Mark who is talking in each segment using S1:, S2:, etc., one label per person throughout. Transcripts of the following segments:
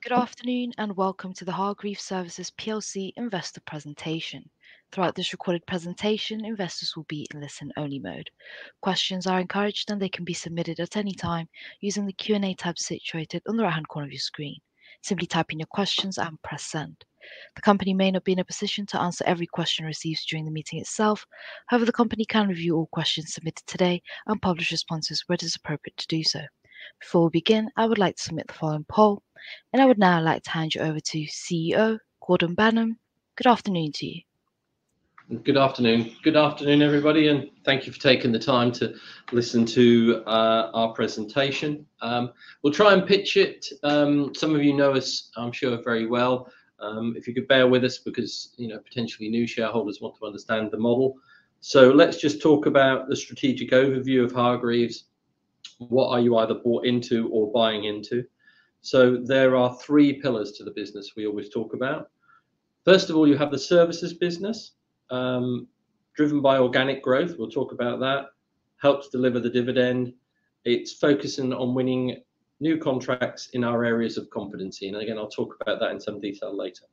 S1: Good afternoon and welcome to the Hargreaves Services PLC investor presentation. Throughout this recorded presentation, investors will be in listen-only mode. Questions are encouraged and they can be submitted at any time using the Q&A tab situated on the right-hand corner of your screen. Simply type in your questions and press send. The company may not be in a position to answer every question received during the meeting itself. However, the company can review all questions submitted today and publish responses where it is appropriate to do so. Before we begin, I would like to submit the following poll. And I would now like to hand you over to CEO Gordon Banham. Good afternoon to you.
S2: Good afternoon. Good afternoon, everybody, and thank you for taking the time to listen to our presentation. We'll try and pitch it. Some of you know us, I'm sure, very well. If you could bear with us because, potentially new shareholders want to understand the model. So let's just talk about the strategic overview of Hargreaves. What are you either bought into or buying into? So there are three pillars to the business we always talk about. First of all, you have the services business, driven by organic growth. We'll talk about that. Helps deliver the dividend. It's focusing on winning new contracts in our areas of competency. And again, I'll talk about that in some detail later.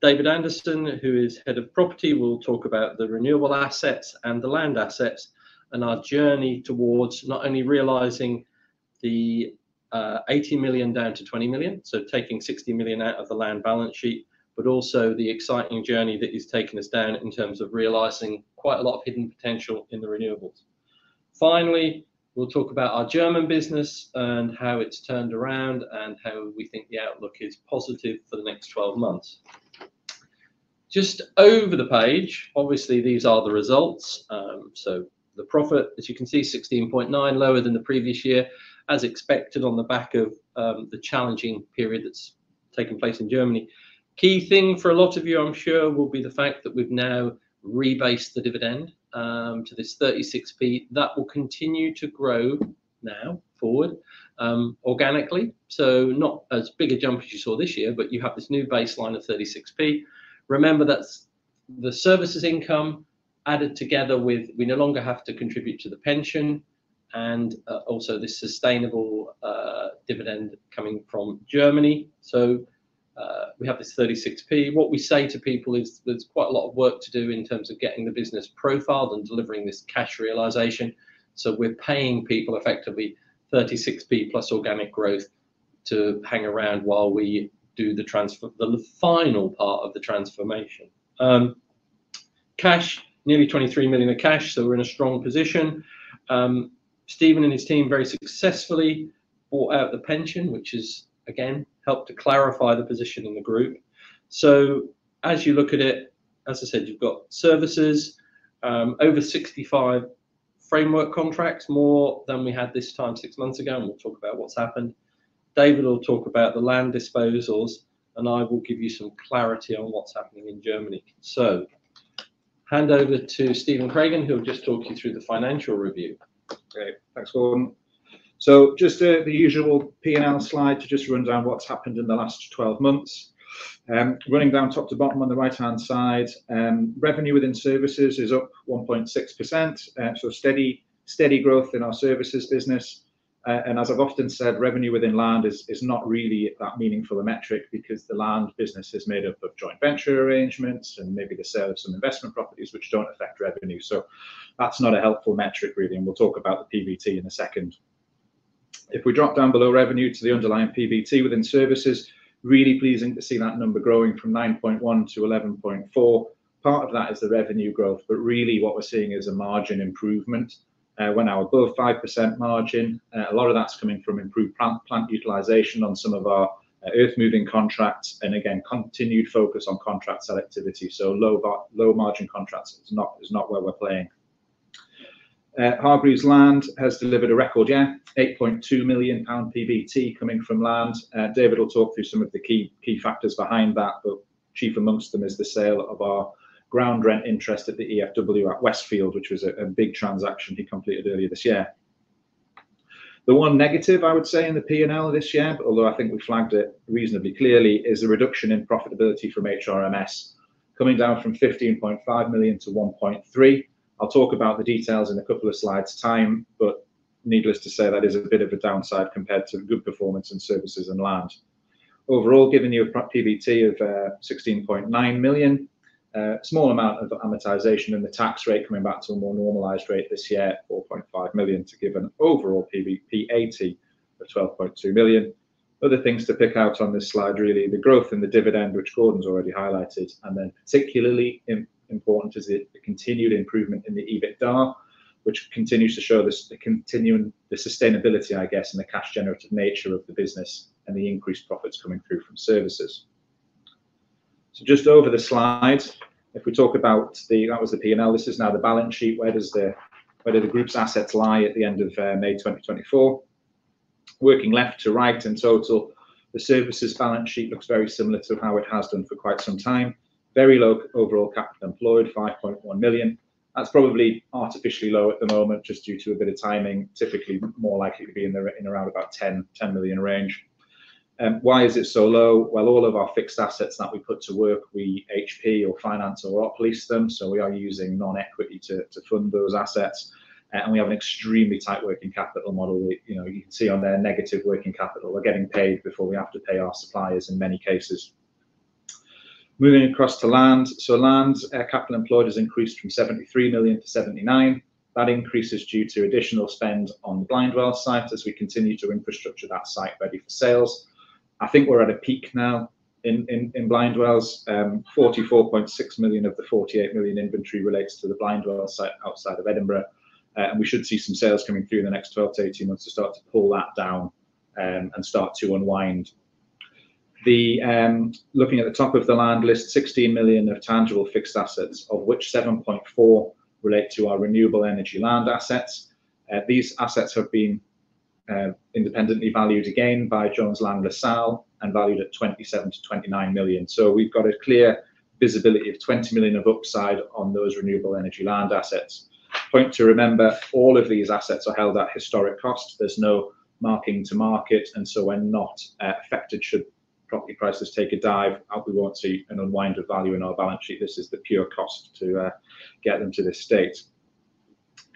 S2: David Anderson, who is head of property, will talk about the renewable assets and the land assets and our journey towards not only realizing the 80 million down to 20 million, so taking 60 million out of the land balance sheet, but also the exciting journey that is taking us down in terms of realizing quite a lot of hidden potential in the renewables. Finally, we'll talk about our German business and how it's turned around and how we think the outlook is positive for the next 12 months. Just over the page, obviously these are the results. So the profit, as you can see, 16.9, lower than the previous year, as expected on the back of the challenging period that's taken place in Germany. Key thing for a lot of you, I'm sure, will be the fact that we've now rebased the dividend to this 36p. That will continue to grow now forward organically. So not as big a jump as you saw this year, but you have this new baseline of 36p. Remember, that's the services income added together with, we no longer have to contribute to the pension, and also this sustainable dividend coming from Germany. So we have this 36p. What we say to people is there's quite a lot of work to do in terms of getting the business profiled and delivering this cash realization. So we're paying people effectively 36p plus organic growth to hang around while we do the final part of the transformation. Cash, nearly 23 million of cash, so we're in a strong position. Stephen and his team very successfully bought out the pension, which has, again, helped to clarify the position in the group. So as you look at it, as I said, you've got services, over 65 framework contracts, more than we had this time 6 months ago, and we'll talk about what's happened. David will talk about the land disposals, and I will give you some clarity on what's happening in Germany. So hand over to Stephen Craigan, who'll just talk you through the financial review.
S3: Great, thanks, Gordon. So just the usual P&L slide to just run down what's happened in the last 12 months. Running down top to bottom on the right-hand side, revenue within services is up 1.6%, so steady growth in our services business. And as I've often said, revenue within land is not really that meaningful a metric because the land business is made up of joint venture arrangements and maybe the sale of some investment properties which don't affect revenue. So that's not a helpful metric really, and we'll talk about the PBT in a second. If we drop down below revenue to the underlying PBT within services, really pleasing to see that number growing from 9.1 to 11.4. Part of that is the revenue growth, but really what we're seeing is a margin improvement. We're now above 5% margin. A lot of that's coming from improved plant utilization on some of our earth moving contracts, and again, continued focus on contract selectivity. So low margin contracts is not where we're playing. Hargreaves Land has delivered a record year, £8.2 million PBT coming from land. David will talk through some of the key factors behind that, but chief amongst them is the sale of our ground rent interest at the EFW at Westfield, which was a big transaction he completed earlier this year. The one negative, I would say, in the P&L this year, although I think we flagged it reasonably clearly, is the reduction in profitability from HRMS, coming down from 15.5 million to 1.3. I'll talk about the details in a couple of slides' time, but needless to say, that is a bit of a downside compared to good performance in services and land. Overall, giving you a PBT of 16.9 million. Small amount of amortization, and the tax rate coming back to a more normalised rate this year, 4.5 million, to give an overall PAT of 12.2 million. Other things to pick out on this slide, really, the growth in the dividend, which Gordon's already highlighted, and then particularly important is the continued improvement in the EBITDA, which continues to show the sustainability, I guess, and the cash generative nature of the business and the increased profits coming through from services. So just over the slide, if we talk about that was the P&L, this is now the balance sheet. Where do the group's assets lie at the end of May 2024? Working left to right in total, the services balance sheet looks very similar to how it has done for quite some time. Very low overall capital employed, 5.1 million. That's probably artificially low at the moment, just due to a bit of timing, typically more likely to be in around about 10 million range. Why is it so low? Well, all of our fixed assets that we put to work, we HP or finance or op lease them. So we are using non-equity to fund those assets. And we have an extremely tight working capital model. You can see on there negative working capital. We're getting paid before we have to pay our suppliers in many cases. Moving across to land. So land capital employed has increased from 73 million to 79. That increase is due to additional spend on the Blindwell site as we continue to infrastructure that site ready for sales. I think we're at a peak now in Blindwells. 44.6 million of the 48 million inventory relates to the Blindwell site outside of Edinburgh. And we should see some sales coming through in the next 12 to 18 months to start to pull that down and start to unwind. Looking at the top of the land list, 16 million of tangible fixed assets, of which 7.4 relate to our renewable energy land assets. These assets have been independently valued again by Jones Lang LaSalle and valued at 27 to 29 million. So we've got a clear visibility of 20 million of upside on those renewable energy land assets. Point to remember, all of these assets are held at historic cost. There's no marking to market, and so we're not affected should property prices take a dive. We won't see an unwind of value in our balance sheet. This is the pure cost to get them to this state.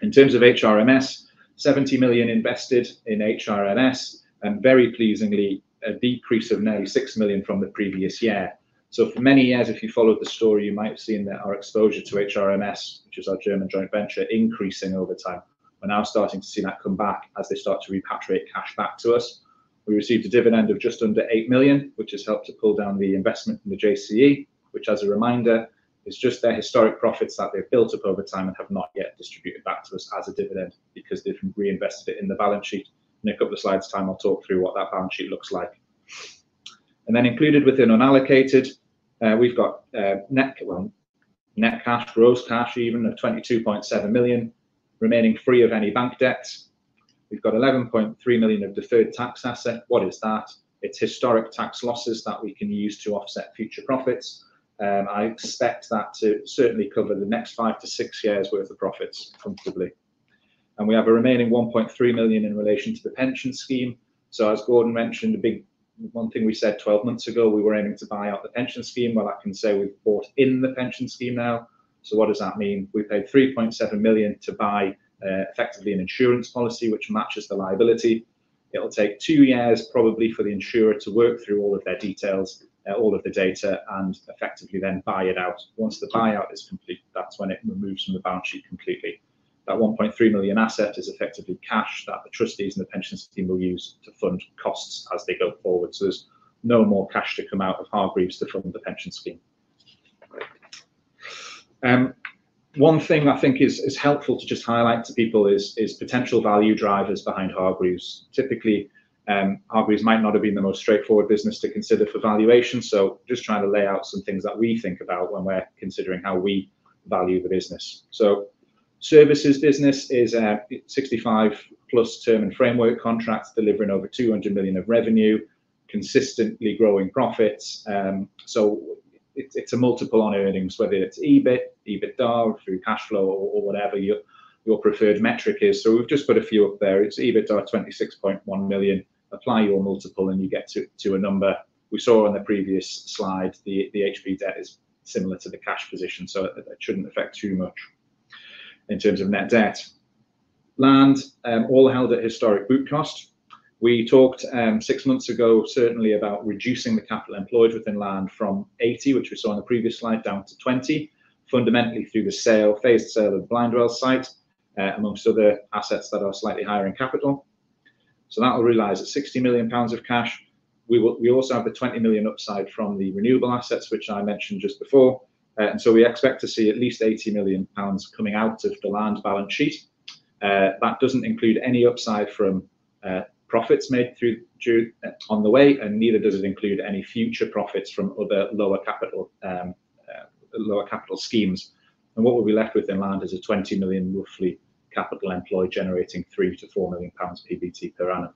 S3: In terms of HRMS, 70 million invested in HRMS, and very pleasingly, a decrease of nearly 6 million from the previous year. So for many years, if you followed the story, you might have seen that our exposure to HRMS, which is our German joint venture, increasing over time. We're now starting to see that come back as they start to repatriate cash back to us. We received a dividend of just under 8 million, which has helped to pull down the investment in the JCE, which, as a reminder, is just their historic profits that they've built up over time and have not yet distributed back to us as a dividend because they've reinvested it in the balance sheet. In a couple of slides' time, I'll talk through what that balance sheet looks like. And then included within unallocated, we've got net cash, gross cash even, of 22.7 million, remaining free of any bank debts. We've got 11.3 million of deferred tax asset. What is that? It's historic tax losses that we can use to offset future profits. I expect that to certainly cover the next 5 to 6 years worth of profits comfortably. And we have a remaining 1.3 million in relation to the pension scheme. So as Gordon mentioned, one thing we said 12 months ago, we were aiming to buy out the pension scheme. Well, I can say we've bought in the pension scheme now. So what does that mean? We paid 3.7 million to buy effectively an insurance policy, which matches the liability. It'll take 2 years probably for the insurer to work through all of their details, all of the data, and effectively then buy it out. Once the buyout is complete, that's when it removes from the balance sheet completely. That 1.3 million asset is effectively cash that the trustees and the pension scheme will use to fund costs as they go forward. So there's no more cash to come out of Hargreaves to fund the pension scheme. One thing I think is helpful to just highlight to people is potential value drivers behind Hargreaves. Typically, Hargreaves might not have been the most straightforward business to consider for valuation. So just trying to lay out some things that we think about when we're considering how we value the business. So services business is a 65 plus term and framework contracts delivering over 200 million of revenue, consistently growing profits. So it's a multiple on earnings, whether it's EBIT, EBITDA, through cash flow, or whatever your preferred metric is. So we've just put a few up there. It's EBITDA 26.1 million. Apply your multiple and you get to a number. We saw on the previous slide, the HP debt is similar to the cash position, so it shouldn't affect too much in terms of net debt. Land, all held at historic book cost. We talked 6 months ago certainly about reducing the capital employed within land from 80, which we saw on the previous slide, down to 20, fundamentally through the phased sale of the Blindwell site, amongst other assets that are slightly higher in capital. So that will realise at £60 million of cash. We also have the 20 million upside from the renewable assets, which I mentioned just before. And so we expect to see at least £80 million coming out of the land balance sheet. That doesn't include any upside from profits made on the way, and neither does it include any future profits from other lower capital schemes. And what we'll be left with in land is a 20 million roughly capital employed, generating £3 to £4 million PBT per annum.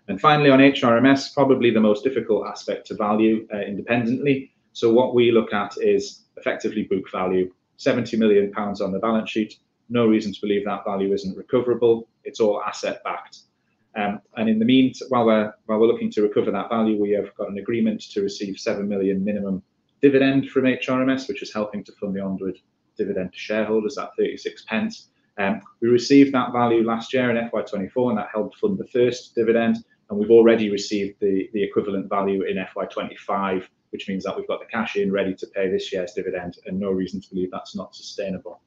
S3: And finally, on HRMS, probably the most difficult aspect to value independently. So what we look at is effectively book value, £70 million on the balance sheet. No reason to believe that value isn't recoverable. It's all asset backed. And in the meantime, while we're looking to recover that value, we have got an agreement to receive 7 million minimum dividend from HRMS, which is helping to fund the onward dividend to shareholders at 36 pence. We received that value last year in FY24, and that helped fund the first dividend. And we've already received the equivalent value in FY25, which means that we've got the cash in ready to pay this year's dividend, and no reason to believe that's not sustainable.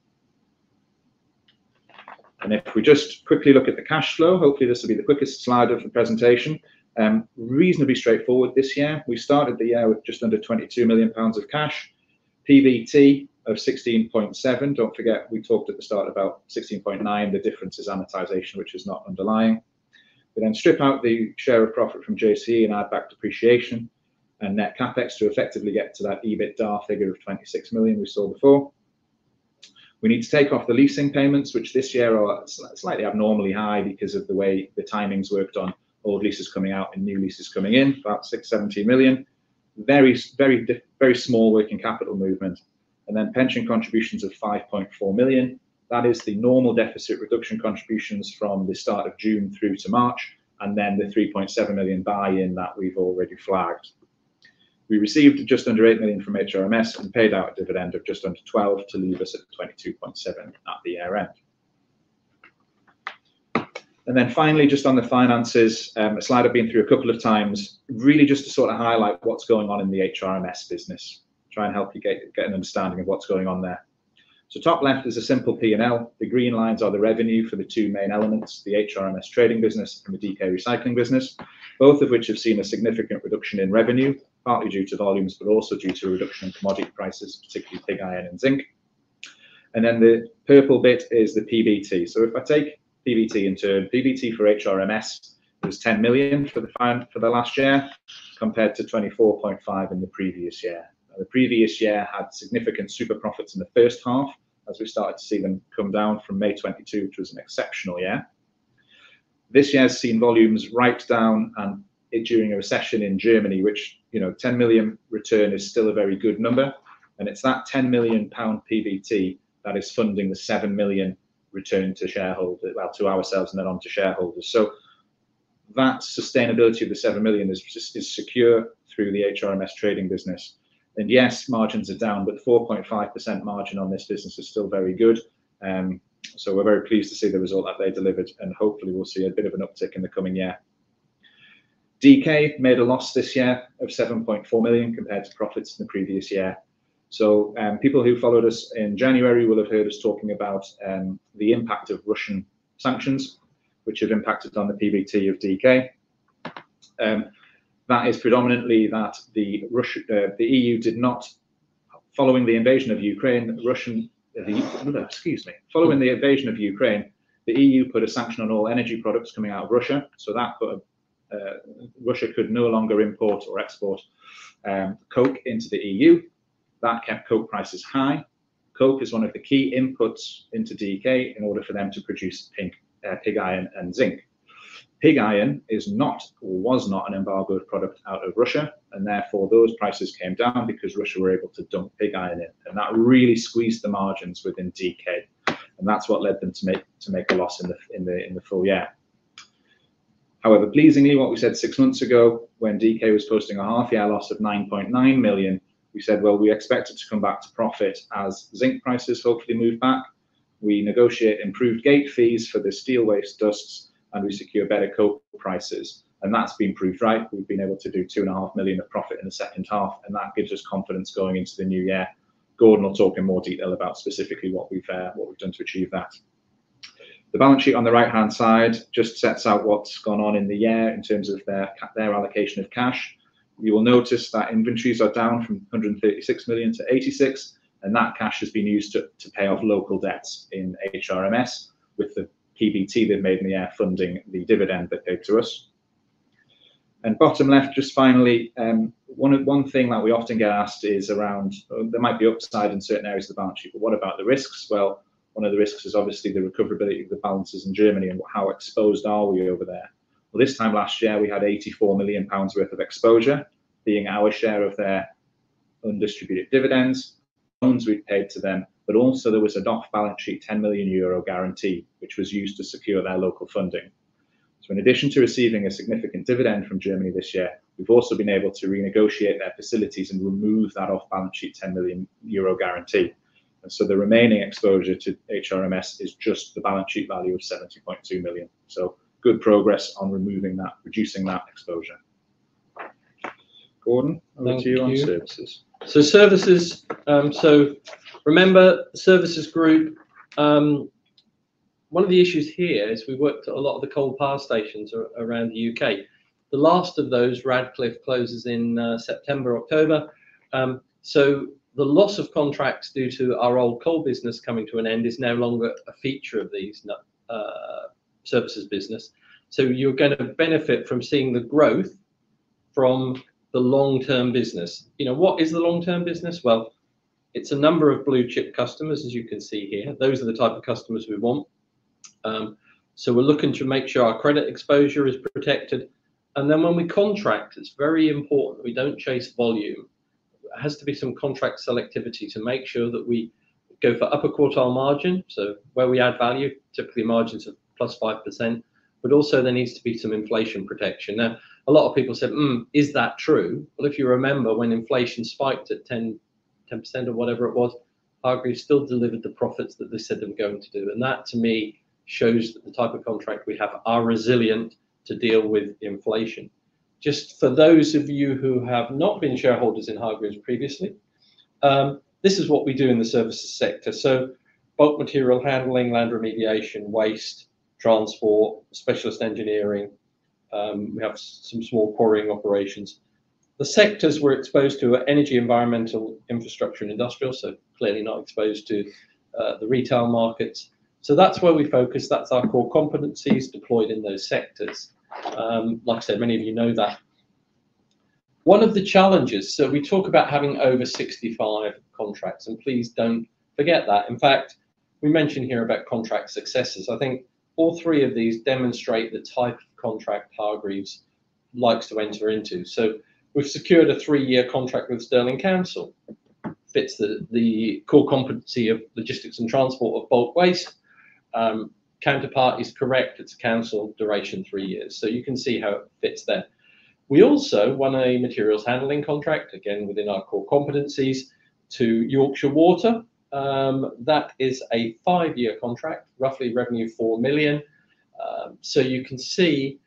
S3: And if we just quickly look at the cash flow, hopefully this will be the quickest slide of the presentation. Reasonably straightforward this year. We started the year with just under £22 million of cash, PBT of 16.7. Don't forget, we talked at the start about 16.9. The difference is amortization, which is not underlying. We then strip out the share of profit from JCE and add back depreciation and net capex to effectively get to that EBITDA figure of 26 million we saw before. We need to take off the leasing payments, which this year are slightly abnormally high because of the way the timings worked on old leases coming out and new leases coming in, about 17 million. Very small working capital movement. And then pension contributions of 5.4 million. That is the normal deficit reduction contributions from the start of June through to March, and then the 3.7 million buy-in that we've already flagged. We received just under 8 million from HRMS and paid out a dividend of just under 12 to leave us at 22.7 at the year end. And then finally, just on the finances, a slide I've been through a couple of times, really just to sort of highlight what's going on in the HRMS business, try and help you get an understanding of what's going on there. So top left is a simple P&L. The green lines are the revenue for the two main elements, the HRMS trading business and the DK recycling business, both of which have seen a significant reduction in revenue, partly due to volumes, but also due to a reduction in commodity prices, particularly pig iron and zinc. And then the purple bit is the PBT. So if I take PBT in turn, PBT for HRMS was 10 million for the last year, compared to 24.5 in the previous year. Now, the previous year had significant super profits in the first half, as we started to see them come down from May 22, which was an exceptional year. This year's seen volumes right down, and during a recession in Germany, which, 10 million return is still a very good number. And it's that £10 million PBT that is funding the 7 million return to shareholders, well, to ourselves and then on to shareholders. So that sustainability of the 7 million is secure through the HRMS trading business. And yes, margins are down, but 4.5% margin on this business is still very good. So we're very pleased to see the result that they delivered, and hopefully we'll see a bit of an uptick in the coming year. DK made a loss this year of 7.4 million compared to profits in the previous year. So people who followed us in January will have heard us talking about the impact of Russian sanctions, which have impacted on the PBT of DK. That is predominantly that the EU did not, following the invasion of Ukraine, following the invasion of Ukraine, the EU put a sanction on all energy products coming out of Russia. So that Russia could no longer import or export coke into the EU. That kept coke prices high. Coke is one of the key inputs into DK in order for them to produce pig iron and zinc. Pig iron was not an embargoed product out of Russia, and therefore those prices came down because Russia were able to dump pig iron in, and that really squeezed the margins within DK, and that's what led them to make a loss in the full year. However, pleasingly, what we said 6 months ago, when DK was posting a half-year loss of 9.9 million, we said, well, we expect it to come back to profit as zinc prices hopefully move back. We negotiate improved gate fees for the steel waste dusts, and we secure better coke prices. And that's been proved right. We've been able to do 2.5 million of profit in the second half, and that gives us confidence going into the new year. Gordon will talk in more detail about specifically what we've done to achieve that. The balance sheet on the right-hand side just sets out what's gone on in the year in terms of their allocation of cash. You will notice that inventories are down from 136 million to 86, and that cash has been used to pay off local debts in HRMS, with the PBT they've made in the year funding the dividend they paid to us. And bottom left, just finally, one thing that we often get asked is around, there might be upside in certain areas of the balance sheet, but what about the risks? Well, one of the risks is obviously the recoverability of the balances in Germany and how exposed are we over there. Well, this time last year, we had £84 million worth of exposure, being our share of their undistributed dividends, loans we paid to them, but also there was an off-balance sheet €10 million guarantee, which was used to secure their local funding. So in addition to receiving a significant dividend from Germany this year, we've also been able to renegotiate their facilities and remove that off-balance sheet €10 million guarantee. And so the remaining exposure to HRMS is just the balance sheet value of 70.2 million. So good progress on removing that, reducing that exposure. Gordon, over to you on services.
S2: So services, so remember the services group, one of the issues here is we worked at a lot of the coal power stations around the UK. The last of those, Radcliffe, closes in September, October. So the loss of contracts due to our old coal business coming to an end is no longer a feature of these services business. So you're going to benefit from seeing the growth from the long-term business. You know, what is the long-term business? Well, it's a number of blue chip customers, as you can see here. Those are the type of customers we want. So we're looking to make sure our credit exposure is protected. And then when we contract, it's very important we don't chase volume. It has to be some contract selectivity to make sure that we go for upper quartile margin. So where we add value, typically margins of plus 5%, but also there needs to be some inflation protection. Now, a lot of people said, is that true? Well, if you remember when inflation spiked at 10% or whatever it was, Hargreaves still delivered the profits that they said they were going to do. And that to me shows that the type of contract we have are resilient to deal with inflation. Just for those of you who have not been shareholders in Hargreaves previously, this is what we do in the services sector. So bulk material handling, land remediation, waste, transport, specialist engineering. We have some small quarrying operations. The sectors we're exposed to are energy, environmental, infrastructure, and industrial, so clearly not exposed to the retail markets. So that's where we focus. That's our core competencies deployed in those sectors. Like I said, many of you know that. One of the challenges, so we talk about having over 65 contracts, and please don't forget that. In fact, we mentioned here about contract successes. I think all three of these demonstrate the type of contract Hargreaves likes to enter into. So we've secured a 3-year contract with Stirling Council. Fits the core competency of logistics and transport of bulk waste. Counterpart is correct, it's a council, duration 3 years. So you can see how it fits there. We also won a materials handling contract, again within our core competencies, to Yorkshire Water. That is a 5-year contract, roughly revenue 4 million. So you can see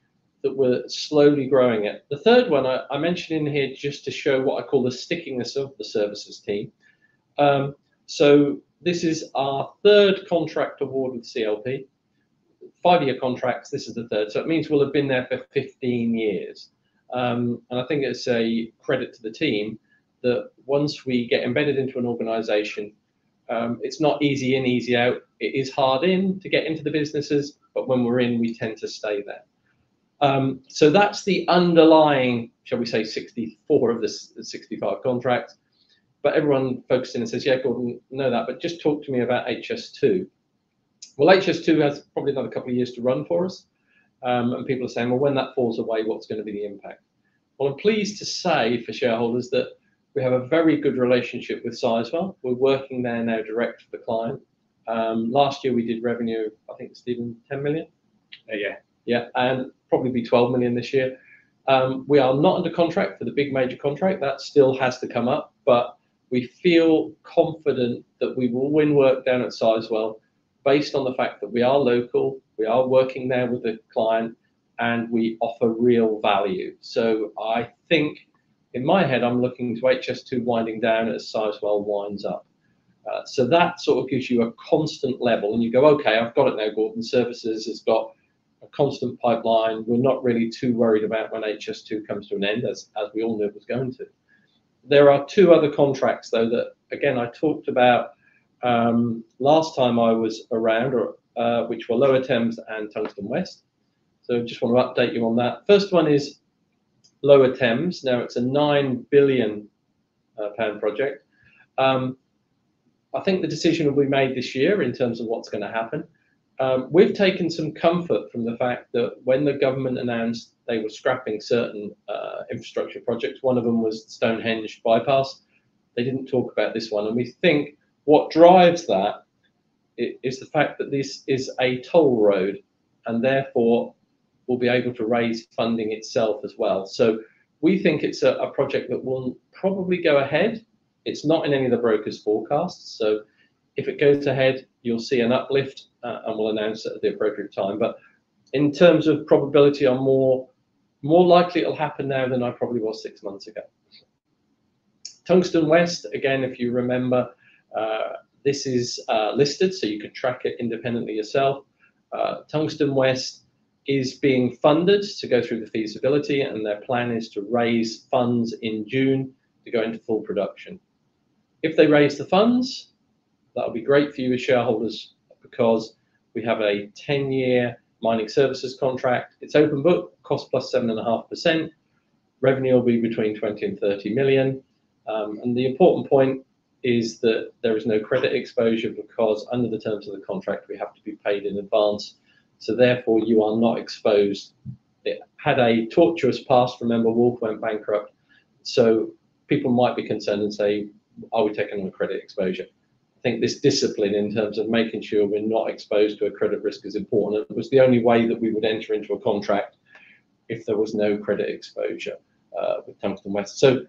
S2: that we're slowly growing it. The third one I mentioned in here just to show what I call the stickiness of the services team. So this is our third contract award with CLP. 5-year contracts, this is the third. So it means we'll have been there for 15 years. And I think it's a credit to the team that once we get embedded into an organization, it's not easy in, easy out. It is hard in to get into the businesses, but when we're in, we tend to stay there. So that's the underlying, shall we say, 64 of the 65 contracts. But everyone focuses in and says, yeah, Gordon, know that, but just talk to me about HS2. Well, HS2 has probably another couple of years to run for us. And people are saying, well, when that falls away, what's going to be the impact? Well, I'm pleased to say for shareholders that we have a very good relationship with Sizewell. We're working there now direct for the client. Last year we did revenue, I think, Stephen, 10 million? Yeah, and probably be 12 million this year. We are not under contract for the big major contract. That still has to come up, but we feel confident that we will win work down at Sizewell, based on the fact that we are local, we are working there with the client, and we offer real value. So I think, in my head, I'm looking to HS2 winding down as Sizewell winds up. So that sort of gives you a constant level, and you go, okay, I've got it now. Gordon Services has got a constant pipeline. We're not really too worried about when HS2 comes to an end, as we all knew it was going to. There are two other contracts, though, that, again, I talked about last time I was around, which were Lower Thames and Tungsten West. So just want to update you on that. First one is Lower Thames. Now, it's a £9 billion project. I think the decision will be made this year in terms of what's going to happen. We've taken some comfort from the fact that when the government announced they were scrapping certain infrastructure projects, one of them was Stonehenge bypass, they didn't talk about this one. And we think what drives that is the fact that this is a toll road, and therefore will be able to raise funding itself as well. So we think it's a project that will probably go ahead. It's not in any of the brokers' forecasts. So if it goes ahead, you'll see an uplift, and we'll announce it at the appropriate time. But in terms of probability, I'm more likely it'll happen now than I probably was 6 months ago. Tungsten West, again, if you remember, this is listed, so you can track it independently yourself. Tungsten West is being funded to go through the feasibility, and their plan is to raise funds in June to go into full production. If they raise the funds, that'll be great for you as shareholders, because we have a 10-year mining services contract. It's open book, cost plus 7.5%. Revenue will be between 20 and 30 million. And the important point is that there is no credit exposure, because under the terms of the contract, we have to be paid in advance. So therefore, you are not exposed. It had a tortuous past. Remember, Wolf went bankrupt. So people might be concerned and say, are we taking on credit exposure? I think this discipline in terms of making sure we're not exposed to a credit risk is important. It was the only way that we would enter into a contract if there was no credit exposure with Tungsten West. So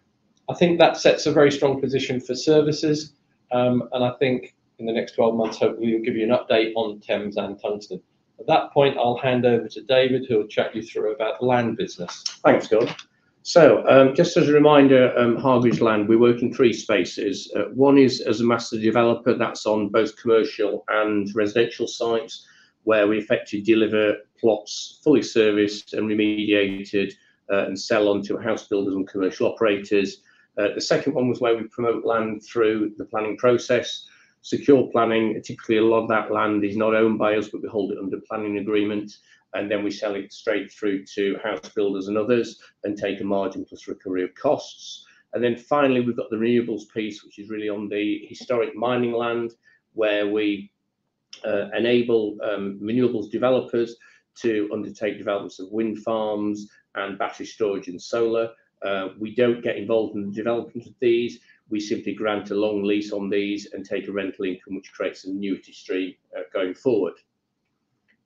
S2: I think that sets a very strong position for services. And I think in the next 12 months, hopefully, we'll give you an update on Thames and Tungsten. At that point, I'll hand over to David, who will chat you through about the land business.
S4: Thanks, Gordon. So just as a reminder, Hargreaves Land, we work in three spaces. One is as a master developer, that's on both commercial and residential sites, where we effectively deliver plots fully serviced and remediated and sell on to house builders and commercial operators. The second one was where we promote land through the planning process. Secure planning, typically a lot of that land is not owned by us, but we hold it under planning agreement, and then we sell it straight through to house builders and others and take a margin plus recovery of costs. And then finally, we've got the renewables piece, which is really on the historic mining land, where we enable renewables developers to undertake developments of wind farms and battery storage and solar. We don't get involved in the development of these. We simply grant a long lease on these and take a rental income, which creates an annuity stream going forward.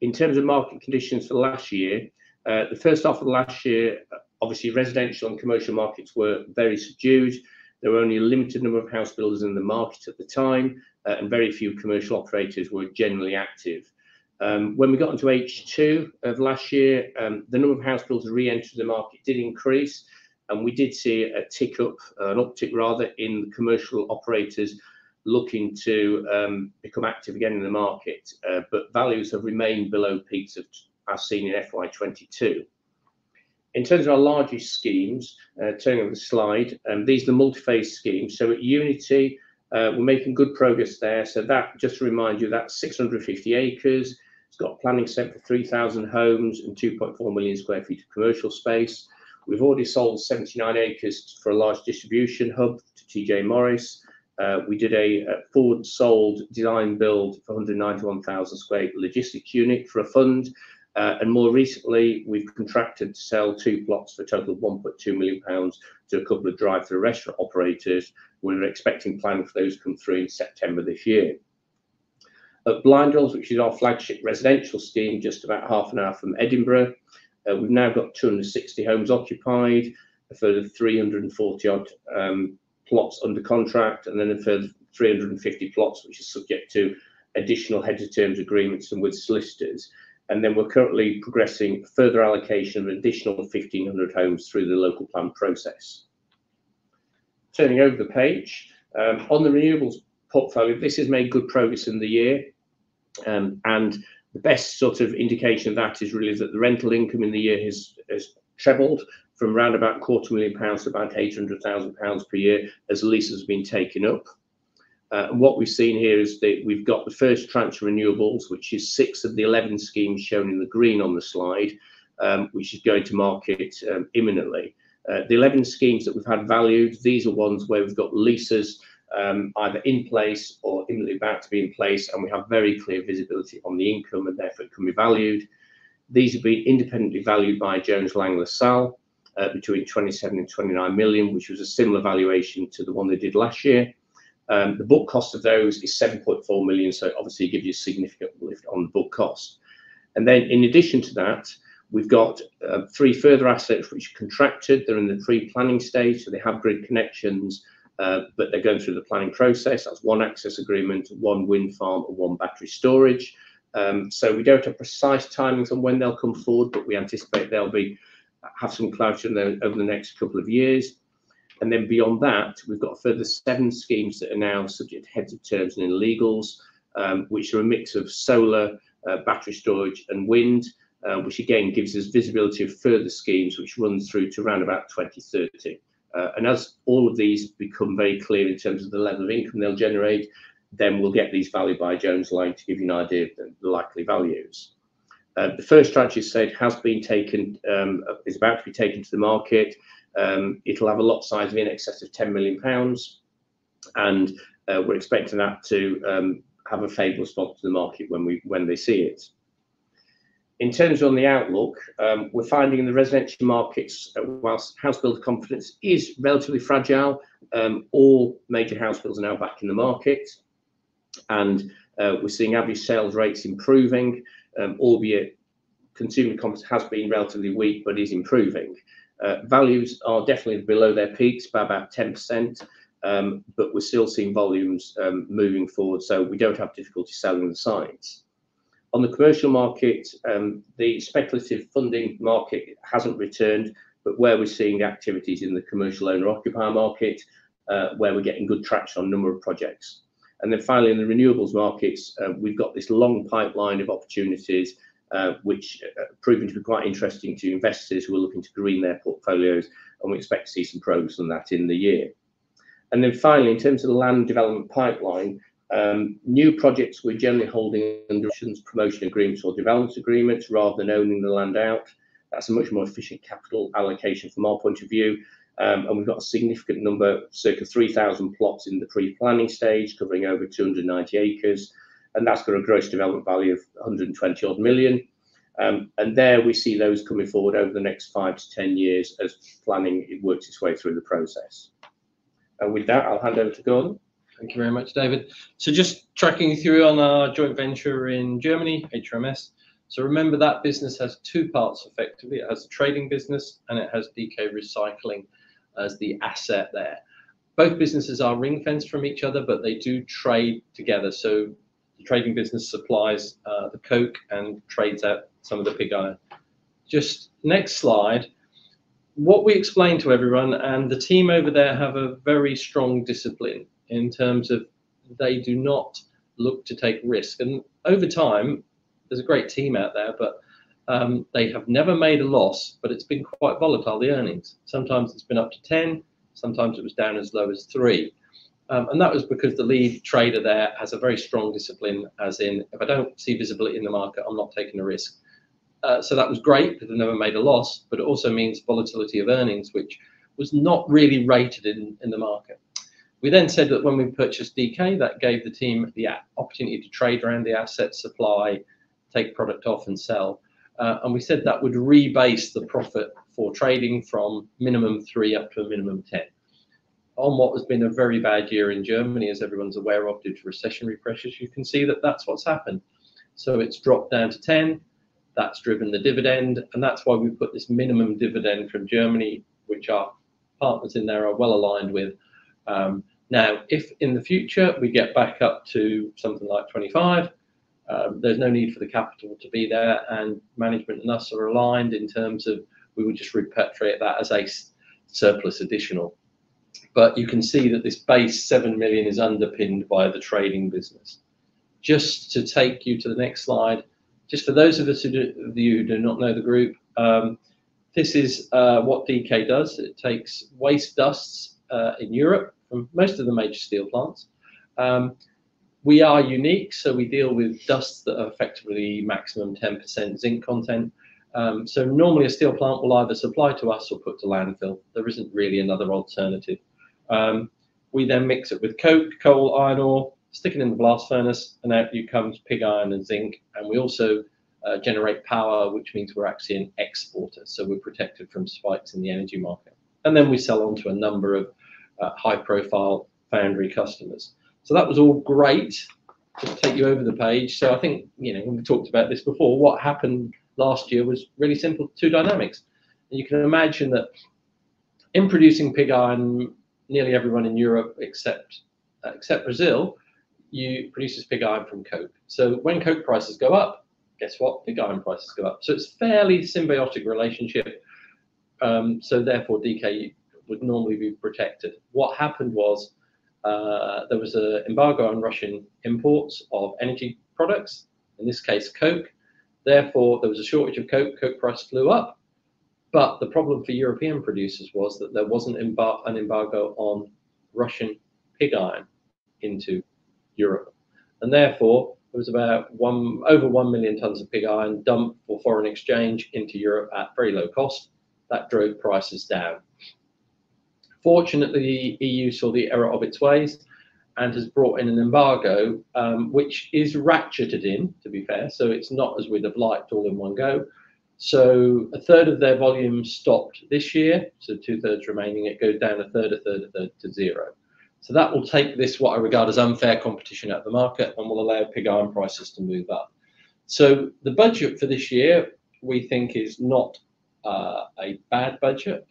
S4: In terms of market conditions for last year, the first half of last year, obviously residential and commercial markets were very subdued. There were only a limited number of house builders in the market at the time, and very few commercial operators were generally active. When we got into H2 of last year, the number of house builders re-entered the market did increase, and we did see a uptick rather, in the commercial operators looking to become active again in the market, but values have remained below peaks as seen in FY22. In terms of our largest schemes, turning over the slide, these are the multi-phase schemes. So at Unity, we're making good progress there. So that, just to remind you, that's 650 acres. It's got planning set for 3,000 homes and 2.4 million square feet of commercial space. We've already sold 79 acres for a large distribution hub to TJ Morris. We did a forward sold design build for 191,000 square logistics unit for a fund. And more recently, we've contracted to sell 2 plots for a total of £1.2 million to a couple of drive-through restaurant operators. We're expecting planning for those to come through in September this year. At Blindwells, which is our flagship residential scheme, just about half an hour from Edinburgh, we've now got 260 homes occupied, a further 340 odd plots under contract, and then a further 350 plots, which is subject to additional heads of terms agreements and with solicitors. And then we're currently progressing further allocation of additional 1,500 homes through the local plan process. Turning over the page, on the renewables portfolio, this has made good progress in the year. And the best sort of indication of that is really that the rental income in the year has trebled from around about £250,000 to about £800,000 per year as leases have been taken up. And what we've seen here is that we've got the first tranche of renewables, which is 6 of the 11 schemes shown in the green on the slide, which is going to market imminently. The 11 schemes that we've had valued, these are ones where we've got leases either in place or imminently about to be in place, and we have very clear visibility on the income and therefore it can be valued. These have been independently valued by Jones Lang LaSalle between 27 and 29 million, which was a similar valuation to the one they did last year. The book cost of those is 7.4 million, so obviously it gives you a significant lift on the book cost. And then in addition to that, we've got 3 further assets which are contracted. They're in the pre-planning stage, so they have grid connections, but they're going through the planning process. That's 1 access agreement, 1 wind farm, and 1 battery storage. So we don't have precise timings on when they'll come forward, but we anticipate they'll have some clarity on them over the next couple of years. And then beyond that, we've got a further 7 schemes that are now subject to heads of terms and in legals, which are a mix of solar, battery storage, and wind, which again gives us visibility of further schemes, which runs through to around about 2030. And as all of these become very clear in terms of the level of income they'll generate, then we'll get these valued by Jones Lang to give you an idea of the likely values. The first tranche, as said, has been taken, is about to be taken to the market. It'll have a lot size of in excess of £10 million, and we're expecting that to have a favourable response to the market when they see it. In terms of the outlook, we're finding in the residential markets, whilst house builder confidence is relatively fragile, all major house builders are now back in the market, and we're seeing average sales rates improving, albeit consumer confidence has been relatively weak, but is improving. Values are definitely below their peaks by about 10%, but we're still seeing volumes moving forward, so we don't have difficulty selling the sites. On the commercial market, the speculative funding market hasn't returned, but where we're seeing the activities in the commercial owner-occupier market, where we're getting good traction on a number of projects. And then finally, in the renewables markets, we've got this long pipeline of opportunities, which are proving to be quite interesting to investors who are looking to green their portfolios, and we expect to see some progress on that in the year. And then finally, in terms of the land development pipeline, new projects we're generally holding under promotion agreements or development agreements rather than owning the land out. That's a much more efficient capital allocation from our point of view. And we've got a significant number, circa 3,000 plots in the pre-planning stage, covering over 290 acres. And that's got a gross development value of 120 odd million. And there we see those coming forward over the next 5 to 10 years as planning works its way through the process. And with that, I'll hand over to Gordon.
S2: Thank you very much, David. So just tracking you through on our joint venture in Germany, HRMS. So remember that business has 2 parts effectively. It has a trading business and it has DK Recycling as the asset there. Both businesses are ring fenced from each other, but they do trade together. So the trading business supplies the coke and trades out some of the pig iron. Just next slide. What we explain to everyone, and the team over there have a very strong discipline in terms of they do not look to take risk. And over time, there's a great team out there, but they have never made a loss, but it's been quite volatile, the earnings. Sometimes it's been up to 10, sometimes it was down as low as 3. And that was because the lead trader there has a very strong discipline, as in, if I don't see visibility in the market, I'm not taking a risk. So that was great because they never made a loss, but it also means volatility of earnings, which was not really rated in the market. We then said that when we purchased DK, that gave the team the opportunity to trade around the asset supply, take product off and sell. And we said that would rebase the profit for trading from minimum 3 up to a minimum 10. On what has been a very bad year in Germany, as everyone's aware of, due to recessionary pressures, you can see that that's what's happened. So it's dropped down to 10. That's driven the dividend, and that's why we put this minimum dividend from Germany, which our partners in there are well aligned with, Now, if in the future we get back up to something like 25, there's no need for the capital to be there, and management and us are aligned in terms of we would just repatriate that as a surplus additional. But you can see that this base 7 million is underpinned by the trading business. Just to take you to the next slide, just for those of you who do not know the group, this is what DK does. It takes waste dusts in Europe from most of the major steel plants. We are unique, so we deal with dusts that are effectively maximum 10% zinc content. So normally a steel plant will either supply to us or put to landfill. There isn't really another alternative. We then mix it with coke, coal, iron ore, stick it in the blast furnace, and out you comes pig iron and zinc. And we also generate power, which means we're actually an exporter, so we're protected from spikes in the energy market. And then we sell on to a number of high-profile foundry customers. So that was all great. Just take you over the page. So I think, you know, when we talked about this before, what happened last year was really simple, two dynamics. And you can imagine that in producing pig iron, nearly everyone in Europe except Brazil, produces pig iron from coke. So when coke prices go up, guess what? Pig iron prices go up. So it's a fairly symbiotic relationship. So therefore, DK would normally be protected. What happened was there was an embargo on Russian imports of energy products, in this case, coke. Therefore, there was a shortage of coke. Coke price flew up. But the problem for European producers was that there wasn't an embargo on Russian pig iron into Europe. And therefore, there was about over 1 million tons of pig iron dumped for foreign exchange into Europe at very low cost. That drove prices down. Fortunately, the EU saw the error of its ways and has brought in an embargo, which is ratcheted in, to be fair. So it's not as we'd have liked all in one go. So a third of their volume stopped this year. So 2/3 remaining, it goes down a third to zero. So that will take this, what I regard as unfair competition out of the market, and will allow pig iron prices to move up. So the budget for this year, we think, is not a bad budget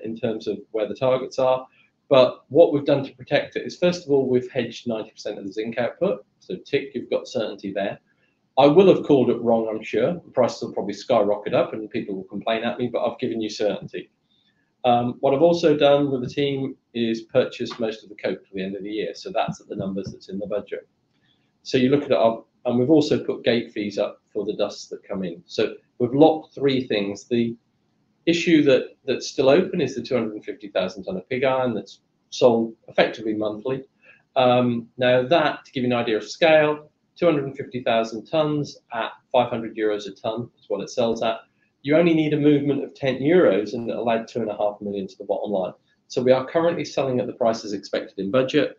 S2: in terms of where the targets are. But what we've done to protect it is, first of all, we've hedged 90% of the zinc output. So tick, you've got certainty there. I will have called it wrong, I'm sure. The prices will probably skyrocket up and people will complain at me, but I've given you certainty. What I've also done with the team is purchase most of the coke for the end of the year. So that's at the numbers that's in the budget. So you look at it up, and we've also put gate fees up for the dusts that come in. So we've locked three things. The issue that's still open is the 250,000 ton of pig iron that's sold effectively monthly. Now that, to give you an idea of scale, 250,000 tons at 500 euros a ton is what it sells at. You only need a movement of 10 euros and it'll add 2.5 million to the bottom line. So we are currently selling at the prices expected in budget.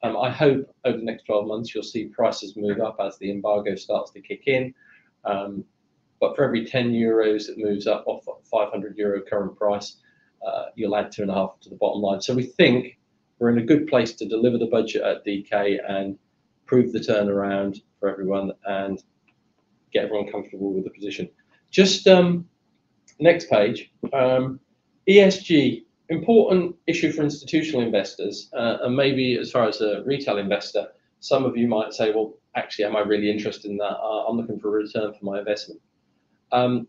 S2: I hope over the next 12 months you'll see prices move up as the embargo starts to kick in. But for every 10 euros it moves up off 500 euro current price, you'll add 2.5 to the bottom line. So we think we're in a good place to deliver the budget at DK and prove the turnaround for everyone and get everyone comfortable with the position. Just next page, ESG, important issue for institutional investors, and maybe as far as a retail investor, some of you might say, well, actually, am I really interested in that? I'm looking for a return for my investment. To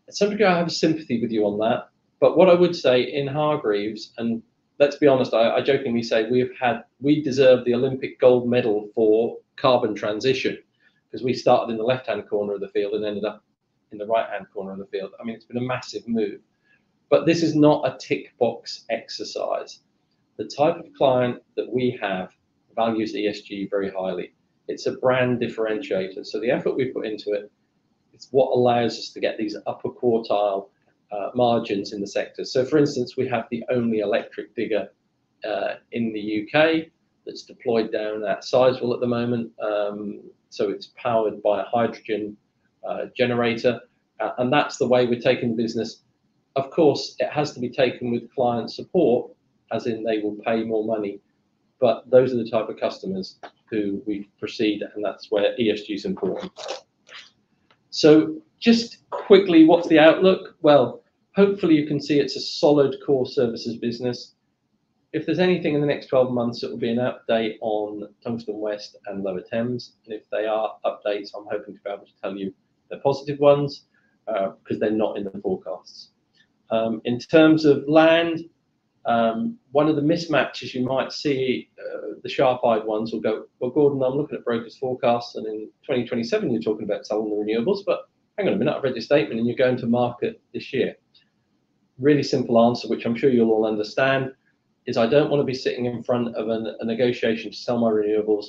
S2: some degree, I have sympathy with you on that. But what I would say in Hargreaves, and let's be honest, I jokingly say we deserve the Olympic gold medal for carbon transition, because we started in the left-hand corner of the field and ended up in the right-hand corner of the field. I mean, it's been a massive move. But this is not a tick box exercise. The type of client that we have values ESG very highly. It's a brand differentiator. So the effort we put into it, it's what allows us to get these upper quartile margins in the sector. So for instance, we have the only electric digger in the UK that's deployed down at Sizewell at the moment. So it's powered by a hydrogen generator. And that's the way we're taking the business. Of course, it has to be taken with client support, as in they will pay more money. But those are the type of customers who we proceed, and that's where ESG is important. So just quickly, what's the outlook? Well, hopefully you can see it's a solid core services business. if there's anything in the next 12 months, it will be an update on Tungsten West and Lower Thames. And if they are updates, I'm hoping to be able to tell you they're positive ones because they're not in the forecasts. In terms of land, one of the mismatches you might see, the sharp-eyed ones will go, well, Gordon, I'm looking at brokers' forecasts, and in 2027 you're talking about selling the renewables, but hang on a minute, I've read your statement and you're going to market this year. Really simple answer, which I'm sure you'll all understand, is I don't want to be sitting in front of a negotiation to sell my renewables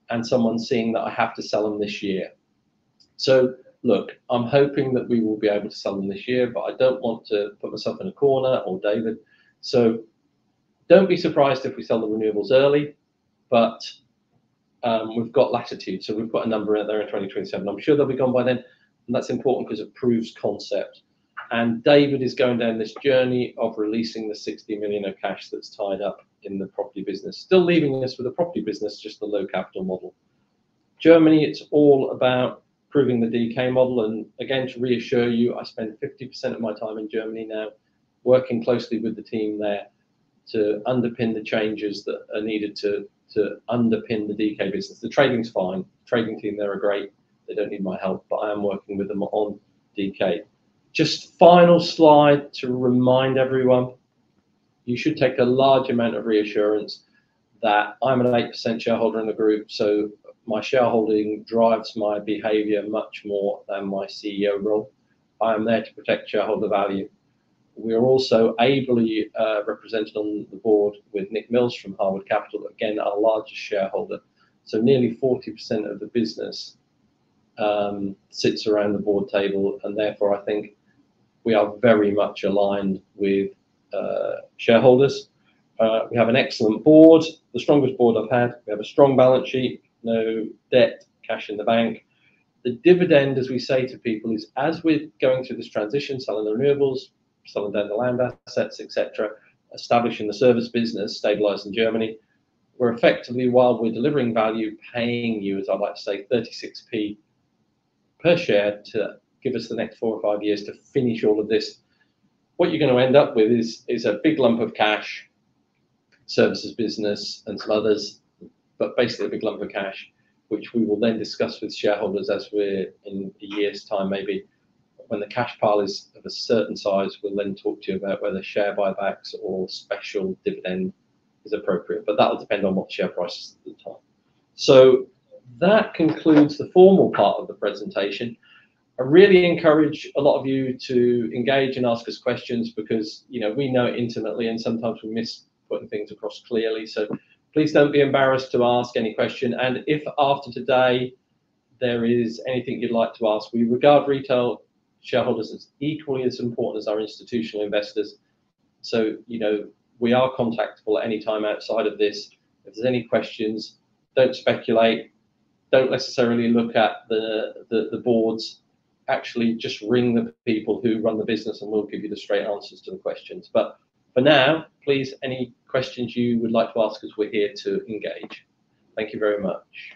S2: and someone seeing that I have to sell them this year. So look, I'm hoping that we will be able to sell them this year, but I don't want to put myself in a corner, or David. So don't be surprised if we sell the renewables early, but we've got latitude. So we've got a number out there in 2027. I'm sure they'll be gone by then, and that's important because it proves concept. And David is going down this journey of releasing the 60 million of cash that's tied up in the property business, still leaving us with a property business, just the low capital model. Germany, it's all about proving the DK model. And again, to reassure you, I spend 50% of my time in Germany now, working closely with the team there to underpin the changes that are needed to underpin the DK business. The trading's fine. The trading team there are great. They don't need my help, but I am working with them on DK. Just final slide to remind everyone, you should take a large amount of reassurance that I'm an 8% shareholder in the group, so my shareholding drives my behaviour much more than my CEO role. I am there to protect shareholder value. We're also ably represented on the board with Nick Mills from Harwood Capital, again, our largest shareholder. So nearly 40% of the business sits around the board table, and therefore I think we are very much aligned with shareholders. We have an excellent board, the strongest board I've had. We have a strong balance sheet, no debt, cash in the bank. The dividend, as we say to people, is as we're going through this transition, selling the renewables, selling down the land assets, etc., establishing the service business, stabilising Germany, we're effectively, while we're delivering value, paying you, as I like to say, 36p per share to give us the next 4 or 5 years to finish all of this. What you're going to end up with is a big lump of cash, services business and some others, but basically a big lump of cash, which we will then discuss with shareholders as we're in a year's time, maybe when the cash pile is of a certain size. We'll then talk to you about whether share buybacks or special dividend is appropriate, but that'll depend on what share price is at the time. So that concludes the formal part of the presentation. I really encourage a lot of you to engage and ask us questions because, you know, we know it intimately and sometimes we miss putting things across clearly. So please don't be embarrassed to ask any question. And if after today there is anything you'd like to ask, we regard retail shareholders as equally as important as our institutional investors. So, you know, we are contactable at any time outside of this. If there's any questions, don't speculate. Don't necessarily look at the boards. Actually, just ring the people who run the business and we'll give you the straight answers to the questions. But for now, please, any questions you would like to ask us, we're here to engage. Thank you very much.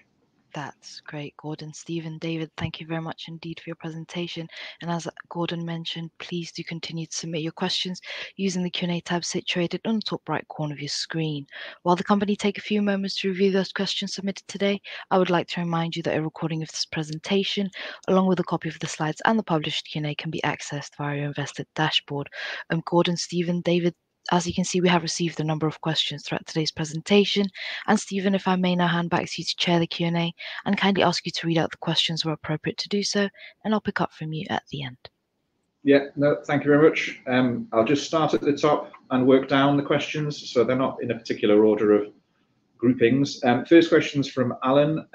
S1: That's great, Gordon. Stephen, David, thank you very much indeed for your presentation. And as Gordon mentioned, please do continue to submit your questions using the Q&A tab situated on the top right corner of your screen. While the company take a few moments to review those questions submitted today, I would like to remind you that a recording of this presentation, along with a copy of the slides and the published Q&A, can be accessed via your investor dashboard. Gordon, Stephen, David, as you can see, we have received a number of questions throughout today's presentation. And Stephen, if I may now hand back to you to chair the Q&A and kindly ask you to read out the questions where appropriate to do so, and I'll pick up from you at the end.
S3: Yeah, no, thank you very much. I'll just start at the top and work down the questions, so they're not in a particular order of groupings. First question's from Alan,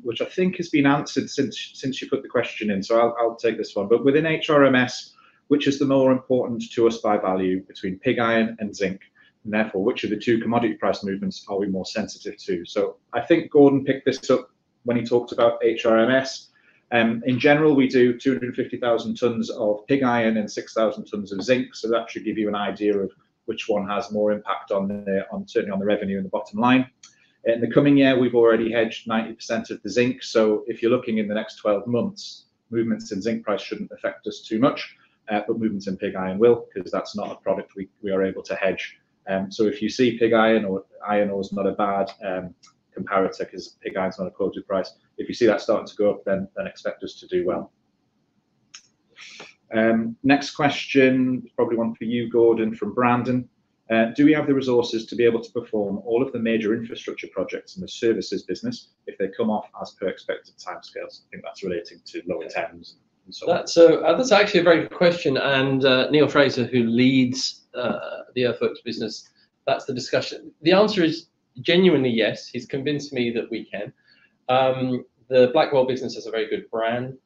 S3: which I think has been answered since you put the question in, so I'll take this one. But within HRMS, which is the more important to us by value between pig iron and zinc? And therefore, which of the two commodity price movements are we more sensitive to? So I think Gordon picked this up when he talked about HRMS. In general, we do 250,000 tonnes of pig iron and 6,000 tonnes of zinc. So that should give you an idea of which one has more impact certainly on the revenue and the bottom line. In the coming year, we've already hedged 90% of the zinc. So if you're looking in the next 12 months, movements in zinc price shouldn't affect us too much. But movements in pig iron will, because that's not a product we are able to hedge So if you see pig iron ore is not a bad comparator because pig iron's not a quoted price. If you see that starting to go up, then expect us to do well. Next question, probably one for you, Gordon, from Brandon. Do we have the resources to be able to perform all of the major infrastructure projects in the services business if they come off as per expected timescales? I think that's relating to lower Thames and so on.
S2: That's actually a very good question. And Neil Fraser, who leads the Earthworks business, that's the discussion. The answer is genuinely yes. He's convinced me that we can. The Blackwell business has a very good brand.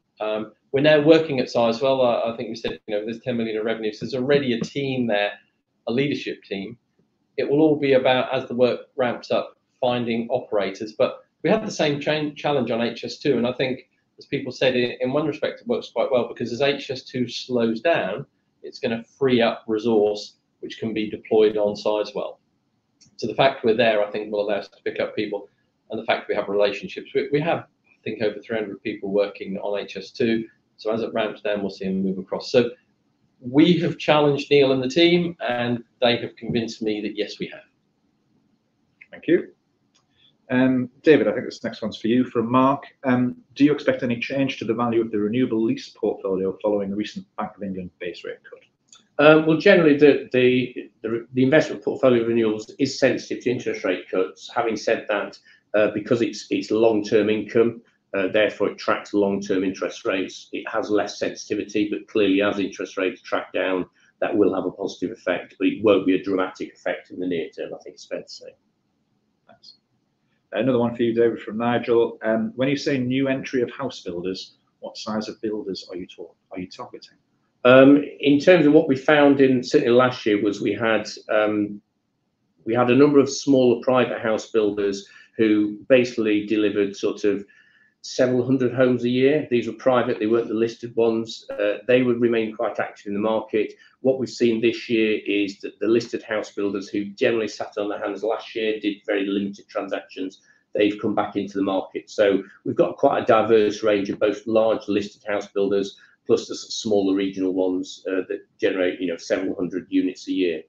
S2: We're now working at Sizewell. I think we said, there's 10 million of revenue. So there's already a team there, a leadership team. It will all be about, as the work ramps up, finding operators. But we have the same challenge on HS2. And I think, as people said, in one respect, it works quite well because as HS2 slows down, it's going to free up resource, which can be deployed on Sizewell. So the fact we're there, I think, will allow us to pick up people. And the fact we have relationships. We have, I think, over 300 people working on HS2. So as it ramps down, we'll see them move across. So we have challenged Neil and the team, and they have convinced me that yes, we have.
S3: Thank you. David, I think this next one's for you from Mark. Do you expect any change to the value of the renewable lease portfolio following the recent Bank of England base rate cut?
S4: Well, generally, the investment portfolio of renewables is sensitive to interest rate cuts. Having said that, because it's long-term income, therefore it tracks long-term interest rates. It has less sensitivity, but clearly as interest rates track down, that will have a positive effect, but it won't be a dramatic effect in the near term, I think it's fair to say.
S3: Thanks. Another one for you, David, from Nigel. When you say new entry of house builders, what size of builders are you targeting?
S4: In terms of what we found certainly last year was we had a number of smaller private house builders who basically delivered sort of several hundred homes a year. These were private, they weren't the listed ones. They would remain quite active in the market. What we've seen this year is that the listed house builders who generally sat on their hands last year did very limited transactions. They've come back into the market. So we've got quite a diverse range of both large listed house builders plus the smaller regional ones that generate, several hundred units a year.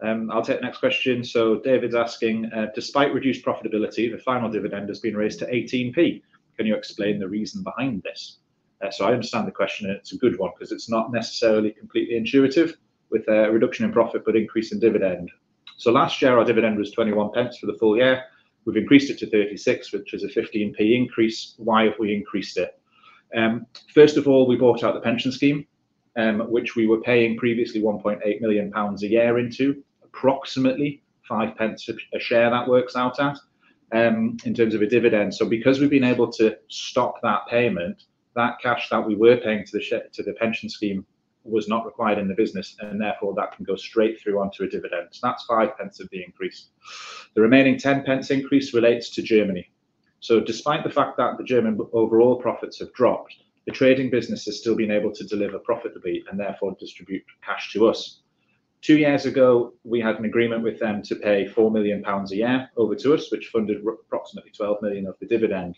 S3: I'll take the next question. So David's asking, despite reduced profitability, the final dividend has been raised to 18p. Can you explain the reason behind this? So I understand the question, and it's a good one because it's not necessarily completely intuitive with a reduction in profit but increase in dividend. So last year our dividend was 21 pence for the full year. We've increased it to 36, which is a 15p increase. Why have we increased it? First of all, we bought out the pension scheme, which we were paying previously £1.8 million a year into. Approximately 5 pence a share that works out at in terms of a dividend. So because we've been able to stop that payment, that cash that we were paying to the pension scheme was not required in the business, and therefore that can go straight through onto a dividend. So that's 5 pence of the increase. The remaining 10 pence increase relates to Germany. So despite the fact that the German overall profits have dropped, the trading business has still been able to deliver profitably and therefore distribute cash to us. 2 years ago, we had an agreement with them to pay £4 million a year over to us, which funded approximately 12 million of the dividend.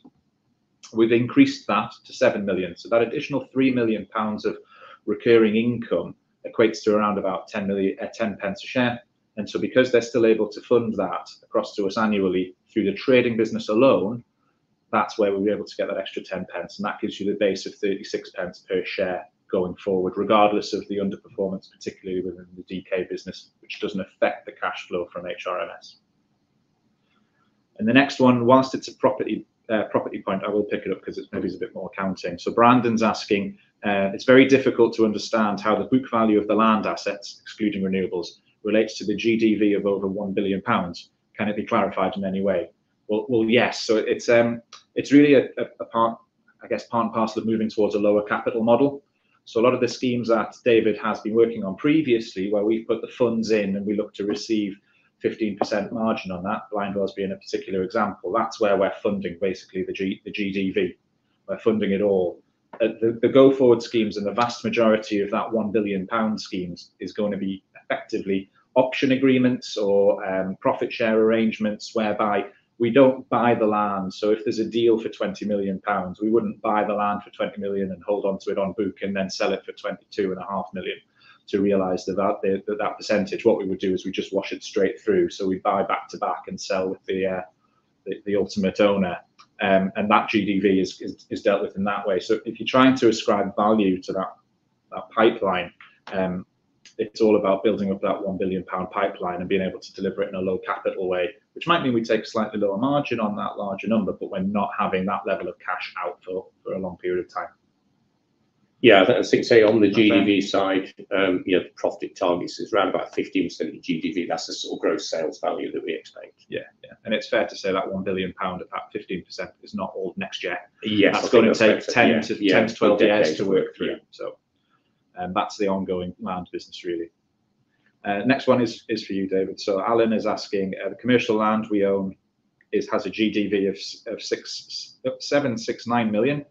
S3: We've increased that to 7 million. So that additional £3 million of recurring income equates to around about 10 pence a share. And so because they're still able to fund that across to us annually through the trading business alone, that's where we'll be able to get that extra 10 pence. And that gives you the base of 36 pence per share going forward, regardless of the underperformance, particularly within the DK business, which doesn't affect the cash flow from HRMS. And the next one, whilst it's a property point, I will pick it up because it's maybe a bit more accounting. So Brandon's asking, it's very difficult to understand how the book value of the land assets, excluding renewables, relates to the GDV of over £1 billion. Can it be clarified in any way? Well, yes. So it's really a part, I guess, part and parcel of moving towards a lower capital model. So a lot of the schemes that David has been working on previously, where we've put the funds in and we look to receive 15% margin on that, Blindwells being a particular example, that's where we're funding basically the GDV. We're funding it all. The go-forward schemes and the vast majority of that £1 billion schemes is going to be effectively option agreements or profit share arrangements whereby we don't buy the land. So if there's a deal for £20 million, we wouldn't buy the land for 20 million and hold on to it on book and then sell it for 22.5 million. to realise that percentage, what we would do is we just wash it straight through. So we buy back to back and sell with the ultimate owner, and that GDV is dealt with in that way. So if you're trying to ascribe value to that pipeline, it's all about building up that £1 billion pipeline and being able to deliver it in a low capital way, which might mean we take a slightly lower margin on that larger number, but we're not having that level of cash out for a long period of time.
S4: Yeah, I think, say, on the GDV side, the profit targets is around about 15% of GDV. That's the sort of gross sales value that we expect.
S3: Yeah. And it's fair to say that £1 billion at 15% is not all next year.
S4: Yes,
S3: that's going to take 10 to 12 years to work through.
S4: Yeah.
S3: So that's the ongoing land business, really. Next one is for you, David. So Alan is asking, the commercial land we own has a GDV of 769 million.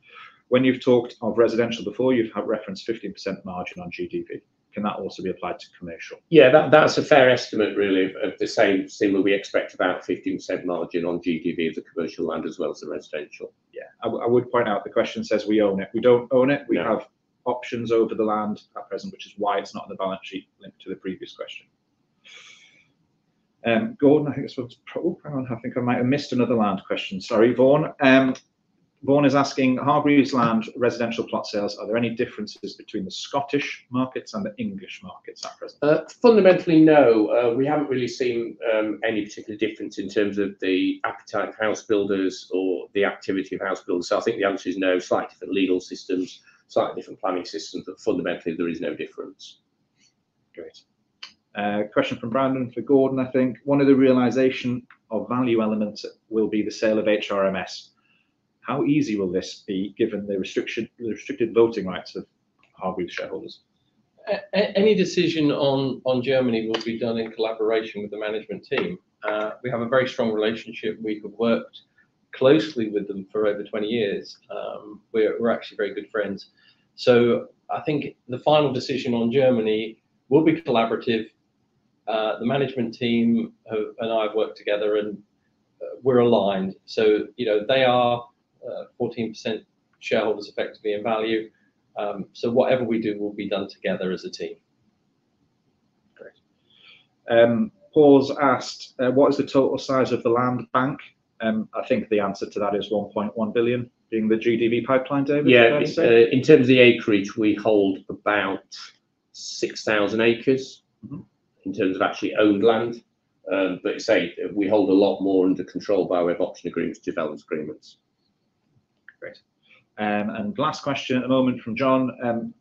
S3: When you've talked of residential before, you've had referenced 15% margin on GDV. Can that also be applied to commercial?
S4: Yeah, that's a fair estimate, really, of the same thing. We expect about 15% margin on GDV of the commercial land as well as the residential.
S3: Yeah, I would point out the question says we own it. We don't own it. We have options over the land at present, which is why it's not on the balance sheet linked to the previous question. Gordon, I think this one's hang on, I think I might have missed another land question. Sorry, Vaughan. Vaughan is asking, Hargreaves land residential plot sales, are there any differences between the Scottish markets and the English markets at present?
S4: Fundamentally, no. We haven't really seen any particular difference in terms of the appetite of house builders or the activity of house builders. So I think the answer is no. Slightly different legal systems, slightly different planning systems, but fundamentally there is no difference.
S3: Great. Question from Brandon for Gordon, I think. One of the realisation of value elements will be the sale of HRMS. How easy will this be given the restricted voting rights of Hargreaves shareholders?
S2: Any decision on Germany will be done in collaboration with the management team. We have a very strong relationship. We have worked closely with them for over 20 years. We're actually very good friends. So I think the final decision on Germany will be collaborative. The management team and I have worked together and we're aligned. So, they are 14% shareholders effectively in value. So whatever we do will be done together as a team.
S3: Great. Paul's asked, what is the total size of the land bank? I think the answer to that is 1.1 billion, being the GDV pipeline, David.
S4: Yeah, in terms of the acreage, we hold about 6,000 acres in terms of actually owned land. But say we hold a lot more under control by way of option agreements, development agreements.
S3: Great. And last question at the moment from John.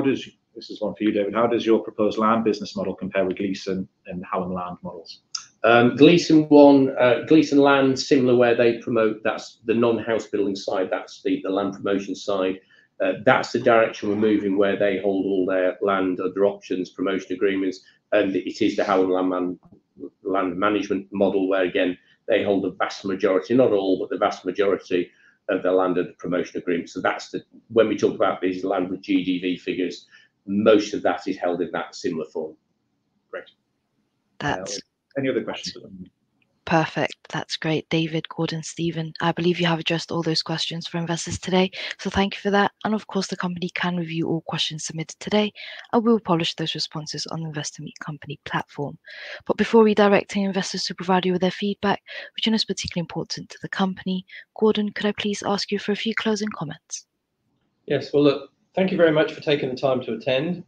S3: This is one for you, David. How does your proposed land business model compare with Gleeson and Hallam Land models?
S4: Gleeson Land, similar where they promote, that's the non-house building side, that's the land promotion side. That's the direction we're moving, where they hold all their land under options, promotion agreements, and it is the Hallam land management model, where again they hold the vast majority, not all, but the vast majority of the land under promotion agreement. So that's when we talk about these land with GDV figures, most of that is held in that similar form.
S3: Great.
S1: That's
S3: any other questions?
S1: perfect. That's great, David, Gordon, Stephen. I believe you have addressed all those questions for investors today. So thank you for that. And of course, the company can review all questions submitted today, and we'll publish those responses on the Investor Meet Company platform. But before redirecting investors to provide you with their feedback, which is particularly important to the company, Gordon, could I please ask you for a few closing comments?
S2: Yes. Well, look, thank you very much for taking the time to attend.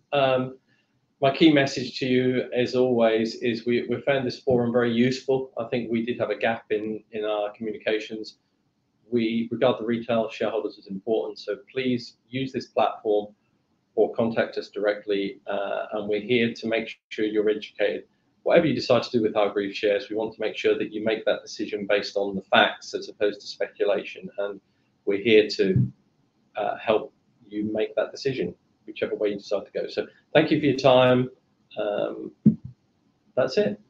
S2: My key message to you, as always, is we found this forum very useful. I think we did have a gap in our communications. We regard the retail shareholders as important, so please use this platform or contact us directly, and we're here to make sure you're educated. Whatever you decide to do with Hargreaves shares, we want to make sure that you make that decision based on the facts as opposed to speculation, and we're here to help you make that decision, whichever way you decide to go. So thank you for your time. That's it.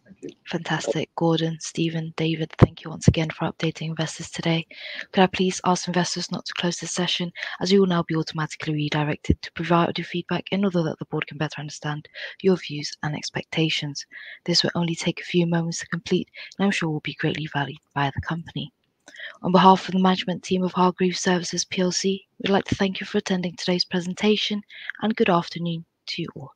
S2: Thank you.
S1: Fantastic. Gordon, Stephen, David, thank you once again for updating investors today. Could I please ask investors not to close this session, as you will now be automatically redirected to provide your feedback in order that the board can better understand your views and expectations. This will only take a few moments to complete, and I'm sure will be greatly valued by the company. On behalf of the management team of Hargreaves Services PLC, we'd like to thank you for attending today's presentation, and good afternoon to you all.